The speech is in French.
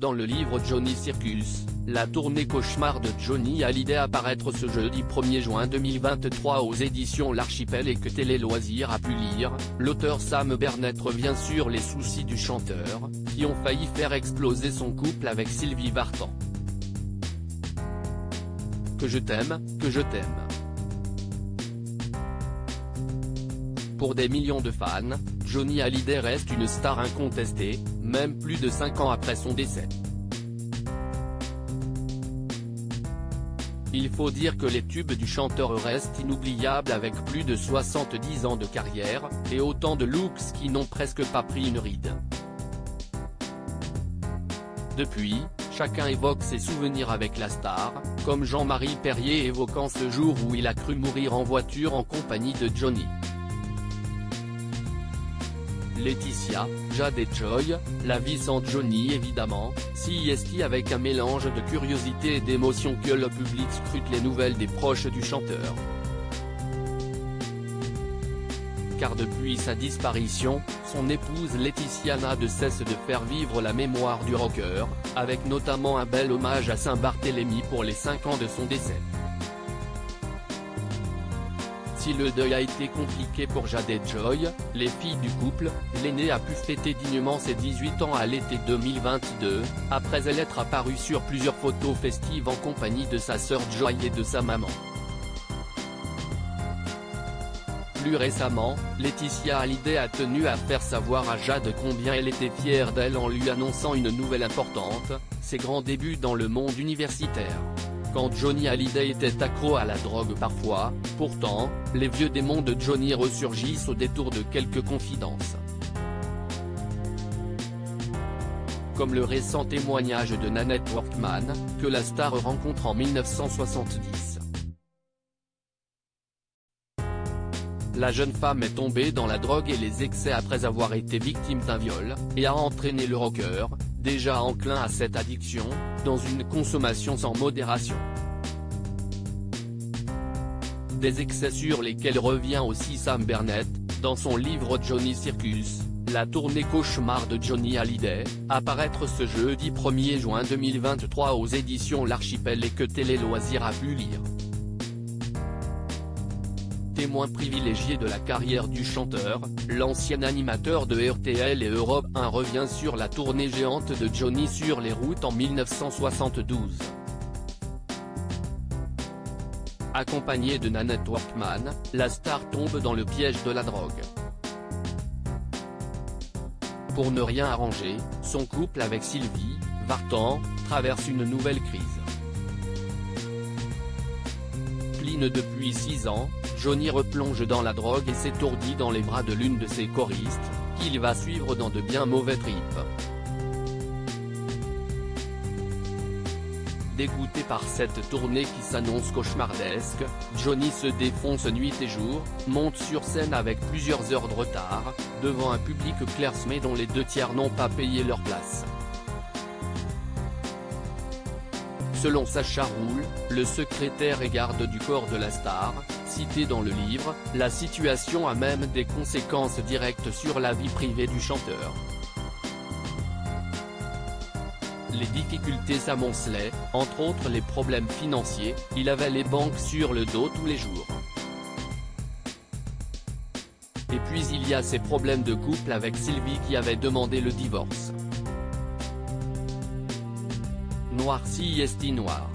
Dans le livre Johnny Circus, la tournée cauchemar de Johnny Hallyday à paraître ce jeudi 1er juin 2023 aux éditions L'Archipel et que Télé Loisirs a pu lire, l'auteur Sam Bernett revient sur les soucis du chanteur, qui ont failli faire exploser son couple avec Sylvie Vartan. Que je t'aime, que je t'aime. Pour des millions de fans, Johnny Hallyday reste une star incontestée, même plus de 5 ans après son décès. Il faut dire que les tubes du chanteur restent inoubliables avec plus de 70 ans de carrière, et autant de looks qui n'ont presque pas pris une ride. Depuis, chacun évoque ses souvenirs avec la star, comme Jean-Marie Perrier évoquant ce jour où il a cru mourir en voiture en compagnie de Johnny. Laetitia, Jade et Joy, la vie sans Johnny évidemment, si est avec un mélange de curiosité et d'émotion que le public scrute les nouvelles des proches du chanteur. Car depuis sa disparition, son épouse Laetitia n'a de cesse de faire vivre la mémoire du rocker, avec notamment un bel hommage à Saint-Barthélemy pour les 5 ans de son décès. Si le deuil a été compliqué pour Jade et Joy, les filles du couple, l'aînée a pu fêter dignement ses 18 ans à l'été 2022, après elle être apparue sur plusieurs photos festives en compagnie de sa sœur Joy et de sa maman. Plus récemment, Laetitia Hallyday a tenu à faire savoir à Jade combien elle était fière d'elle en lui annonçant une nouvelle importante, ses grands débuts dans le monde universitaire. Quand Johnny Hallyday était accro à la drogue parfois, pourtant, les vieux démons de Johnny ressurgissent au détour de quelques confidences. Comme le récent témoignage de Nanette Workman, que la star rencontre en 1970. La jeune femme est tombée dans la drogue et les excès après avoir été victime d'un viol, et a entraîné le rocker, déjà enclin à cette addiction, dans une consommation sans modération. Des excès sur lesquels revient aussi Sam Bernett, dans son livre Johnny Circus, la tournée cauchemar de Johnny Hallyday, à paraître ce jeudi 1er juin 2023 aux éditions L'Archipel et que Télé Loisirs a pu lire. Témoin privilégié de la carrière du chanteur, l'ancien animateur de RTL et Europe 1 revient sur la tournée géante de Johnny sur les routes en 1972. Accompagné de Nanette Workman, la star tombe dans le piège de la drogue. Pour ne rien arranger, son couple avec Sylvie Vartan traverse une nouvelle crise. Clean depuis 6 ans, Johnny replonge dans la drogue et s'étourdit dans les bras de l'une de ses choristes, qu'il va suivre dans de bien mauvais trips. Dégoûté par cette tournée qui s'annonce cauchemardesque, Johnny se défonce nuit et jour, monte sur scène avec plusieurs heures de retard, devant un public clairsemé dont les 2/3 n'ont pas payé leur place. Selon Sacha Roule, le secrétaire et garde du corps de la star, cité dans le livre, la situation a même des conséquences directes sur la vie privée du chanteur. Les difficultés s'amoncelaient, entre autres les problèmes financiers, il avait les banques sur le dos tous les jours. Et puis il y a ces problèmes de couple avec Sylvie qui avait demandé le divorce. Noir si est noir.